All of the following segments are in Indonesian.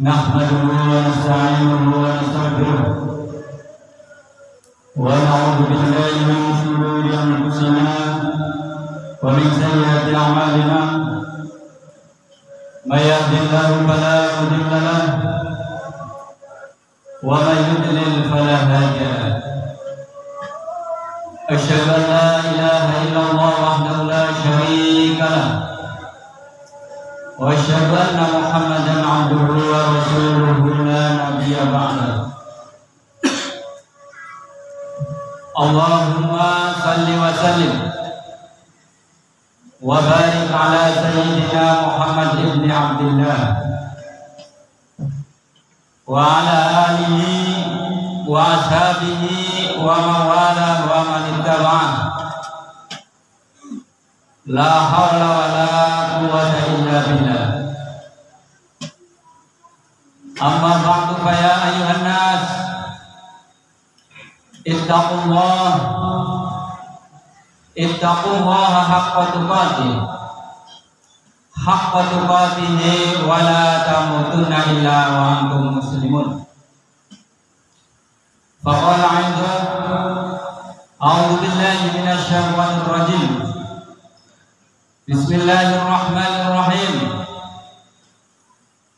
نحمده ونستعينه ونستغفره ونعوذ بالله من شرور أنفسنا ومن سيئات أعمالنا من يهد الله فلا مضل له ومن يضلل فلا هادي له أشهد أن لا إله إلا الله وحده لا شريك له وأشهد أن محمدا عبده ورسوله لا نبي بعده اللهم صل وسلم وبارك على سيدنا محمد بن عبد الله وعلى آله وأصحابه ومن والاه ومن اتبعه لا حول ولا قوة إلا بالله أما بعد فيا أيها الناس اتقوا الله حق تقاته ولا تموتن إلا وأنتم مسلمون فقال عنده أعوذ بالله من الشيطان الرجيم بسم الله الرحمن الرحيم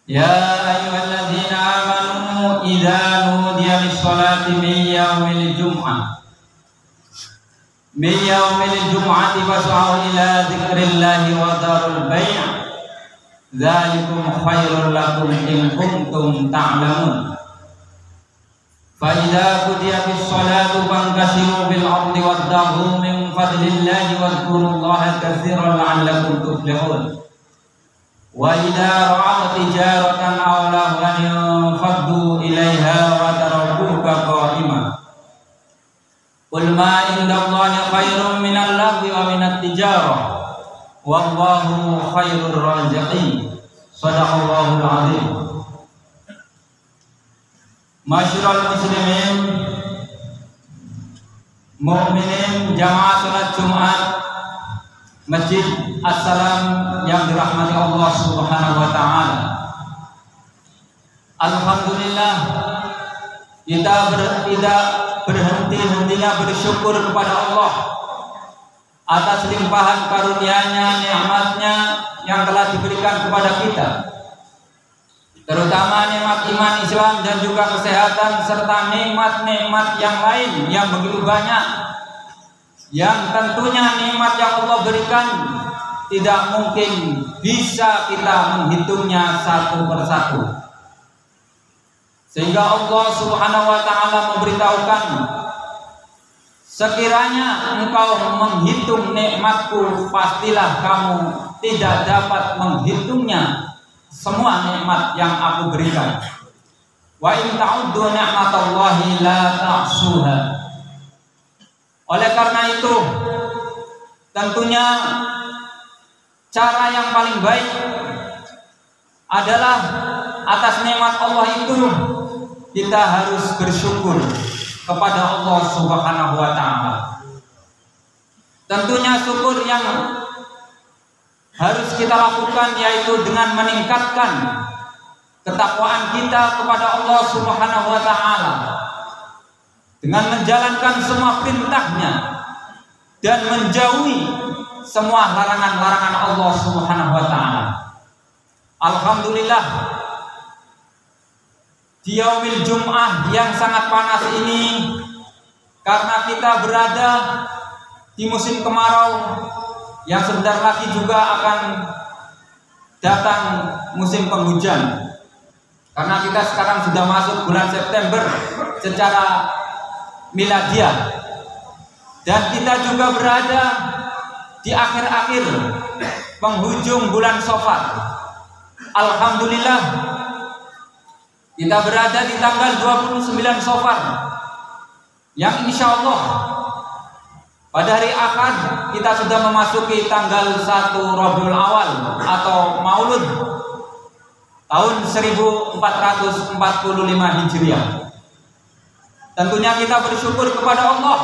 يا أيها الذين آمنوا إذا نودي للصلاة من يوم الجمعة فاسعوا إلى ذكر الله وذروا البيع ذلكم خير لكم إن كنتم تعلمون فإذا قضيت الصلاة فانتشروا في الأرض وابتغوا من فضل الله واذكروا الله كثيرا لعلكم تفلحون وإذا رأوا تجارة أو لهوا انفضوا إليها وتركوك قائما قل ما عند الله خير من اللهو ومن التجارة والله خير الرازقين صدق الله العظيم. Masyarul muslimin mukminin jamaah salat Jumat Masjid As-Salam yang dirahmati Allah Subhanahu wa taala. Alhamdulillah kita tidak berhenti-hentinya bersyukur kepada Allah atas limpahan karunia-Nya, nikmat-Nya yang telah diberikan kepada kita, terutama nikmat iman Islam dan juga kesehatan serta nikmat-nikmat yang lain yang begitu banyak, yang tentunya nikmat yang Allah berikan tidak mungkin bisa kita menghitungnya satu persatu. Sehingga Allah Subhanahu wa taala memberitahukan, sekiranya engkau menghitung nikmatku, pastilah kamu tidak dapat menghitungnya semua nikmat yang aku berikan. Wa in ta'uddu ni'matallahi la tahsuha. Oleh karena itu, tentunya cara yang paling baik adalah atas nikmat Allah itu kita harus bersyukur kepada Allah Subhanahu wa taala. Tentunya syukur yang harus kita lakukan yaitu dengan meningkatkan ketakwaan kita kepada Allah Subhanahu wa taala, dengan menjalankan semua perintahnya dan menjauhi semua larangan-larangan Allah Subhanahu wa taala. Alhamdulillah, di yaumil Jum'ah yang sangat panas ini, karena kita berada di musim kemarau yang sebentar lagi juga akan datang musim penghujan, karena kita sekarang sudah masuk bulan September secara miladiah, dan kita juga berada di akhir-akhir penghujung bulan Safar. Alhamdulillah, kita berada di tanggal 29 Safar yang insya Allah pada hari Ahad kita sudah memasuki tanggal 1 Rabiul Awal atau Maulud tahun 1445 Hijriah. Tentunya kita bersyukur kepada Allah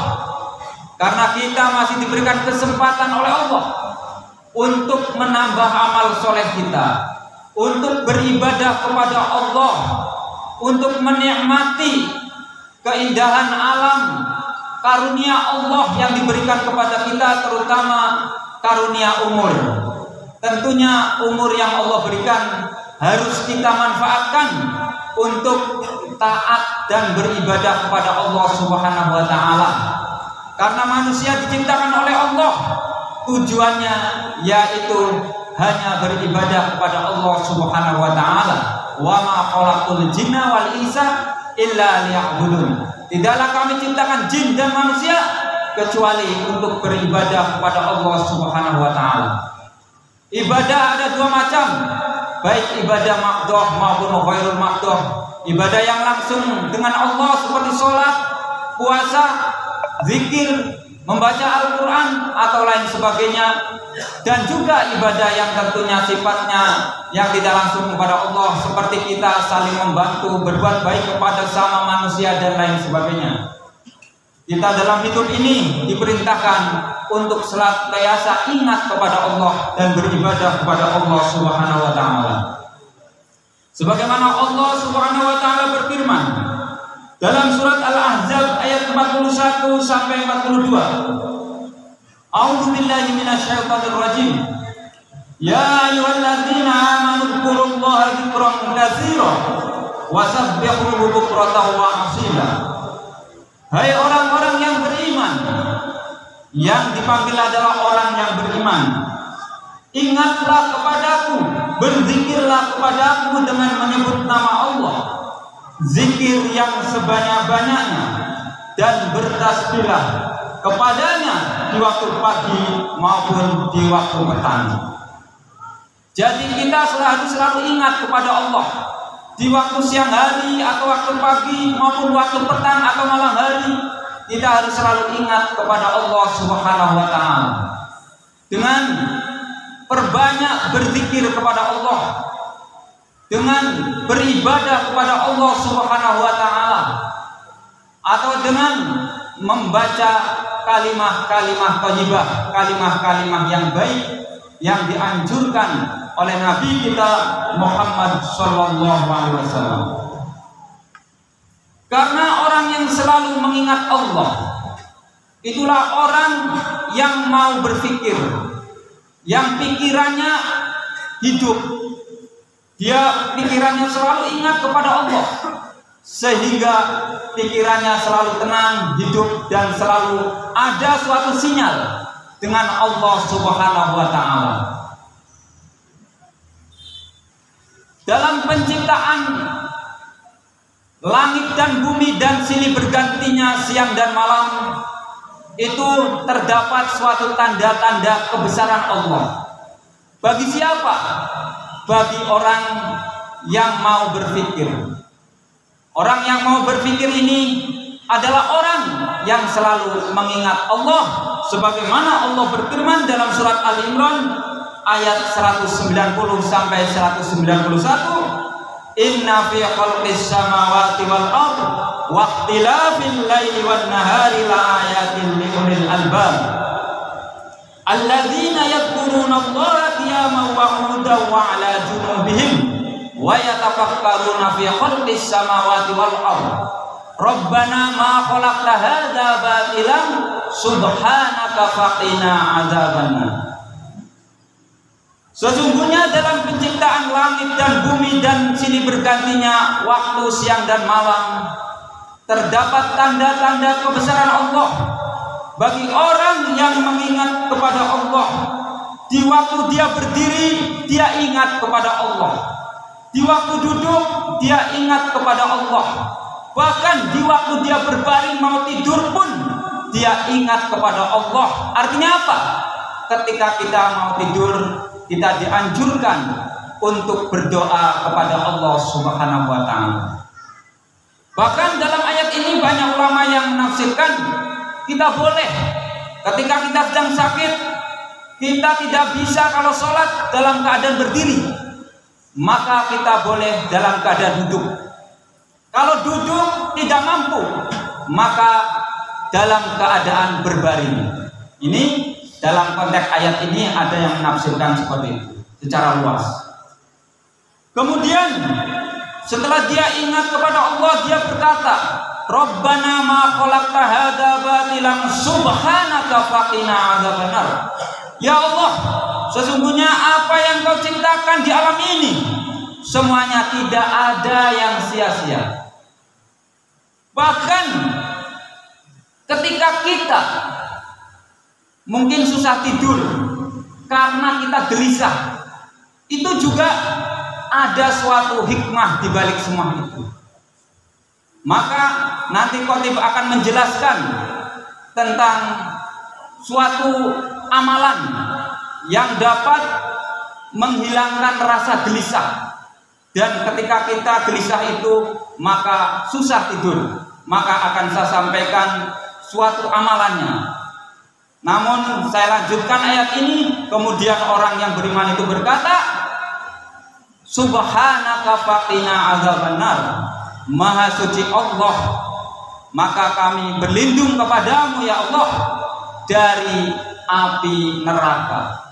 karena kita masih diberikan kesempatan oleh Allah untuk menambah amal soleh kita, untuk beribadah kepada Allah, untuk menikmati keindahan alam, karunia Allah yang diberikan kepada kita, terutama karunia umur. Tentunya umur yang Allah berikan harus kita manfaatkan untuk taat dan beribadah kepada Allah Subhanahu wa taala. Karena manusia diciptakan oleh Allah, tujuannya yaitu hanya beribadah kepada Allah Subhanahu wa taala. Wa ma khalaqul jinna wal insa illa liya'budun. Tidaklah kami ciptakan jin dan manusia kecuali untuk beribadah kepada Allah Subhanahu wa taala. Ibadah ada dua macam, baik ibadah maqdoh maupun ghairul maqdoh. Ibadah yang langsung dengan Allah seperti sholat, puasa, zikir, membaca Al-Quran atau lain sebagainya, dan juga ibadah yang tentunya sifatnya yang tidak langsung kepada Allah, seperti kita saling membantu, berbuat baik kepada sama manusia dan lain sebagainya. Kita dalam hidup ini diperintahkan untuk senantiasa ingat kepada Allah dan beribadah kepada Allah Subhanahu wa taala. Sebagaimana Allah Subhanahu wa taala berfirman dalam surat Al-Ahzab ayat 41 sampai 42. A'udzu billahi minasyaitonir rajim. Ya ayyuhalladzina amanu dzkurullaha dzikran katsiran wasabbihuhu bukratan wa asila. Hai orang-orang yang beriman, yang dipanggil adalah orang yang beriman, ingatlah kepadaku, berzikirlah kepadaku dengan menyebut nama Allah, zikir yang sebanyak-banyaknya, dan bertasbihlah kepadanya di waktu pagi maupun di waktu petang. Jadi kita selalu ingat kepada Allah di waktu siang hari atau waktu pagi maupun waktu petang atau malam hari. Kita harus selalu ingat kepada Allah Subhanahu wa taala dengan perbanyak berzikir kepada Allah, dengan beribadah kepada Allah Subhanahu wa taala, atau dengan membaca kalimah-kalimah thayyibah, kalimah-kalimah yang baik yang dianjurkan oleh Nabi kita Muhammad sallallahu alaihi wasallam. Karena orang yang selalu mengingat Allah, itulah orang yang mau berpikir, yang pikirannya hidup. Dia pikirannya selalu ingat kepada Allah, sehingga pikirannya selalu tenang, hidup, dan selalu ada suatu sinyal dengan Allah Subhanahu wa taala. Dalam penciptaan langit dan bumi dan silih bergantinya siang dan malam, itu terdapat suatu tanda-tanda kebesaran Allah. Bagi siapa? Bagi orang yang mau berpikir. Orang yang mau berpikir ini adalah orang yang selalu mengingat Allah, sebagaimana Allah berfirman dalam surat Al-Imran ayat 190 sampai 191. Inna fi khalqis samawati wal ardh wa ikhtilafil laili wan nahari laayatin liulil albab alladzina yadhkuruna Allaha qiyaman wa qu'udan wa 'ala junubihim wa yatafakkaruna fi khalqis samawati wal ardh rabbana ma khalaqta hadza batilan subhanaka faqina 'adzabannar. Sesungguhnya dalam penciptaan langit dan bumi dan silih bergantinya waktu siang dan malam terdapat tanda-tanda kebesaran Allah bagi orang yang mengingat kepada Allah. Di waktu dia berdiri, dia ingat kepada Allah. Di waktu duduk, dia ingat kepada Allah. Bahkan di waktu dia berbaring mau tidur pun, dia ingat kepada Allah. Artinya apa? Ketika kita mau tidur, kita dianjurkan untuk berdoa kepada Allah Subhanahu wa taala. Bahkan dalam ayat ini banyak ulama yang menafsirkan kita boleh ketika kita sedang sakit, kita tidak bisa kalau sholat dalam keadaan berdiri, maka kita boleh dalam keadaan duduk. Kalau duduk tidak mampu, maka dalam keadaan berbaring. Ini dalam konteks ayat ini ada yang menafsirkan seperti itu secara luas. Kemudian setelah dia ingat kepada Allah, dia berkata, Rabbana ma khalaqta hadza batilan subhanaka faqina adzabannar. Ya Allah, sesungguhnya apa yang Kau ciptakan di alam ini semuanya tidak ada yang sia-sia. Bahkan ketika kita mungkin susah tidur karena kita gelisah, itu juga ada suatu hikmah di balik semua itu. Maka nanti Khatib akan menjelaskan tentang suatu amalan yang dapat menghilangkan rasa gelisah. Dan ketika kita gelisah itu maka susah tidur, maka akan saya sampaikan suatu amalannya. Namun saya lanjutkan ayat ini. Kemudian orang yang beriman itu berkata, Subhanaka faqina adzabannar. Maha suci Allah, maka kami berlindung kepadamu ya Allah dari api neraka.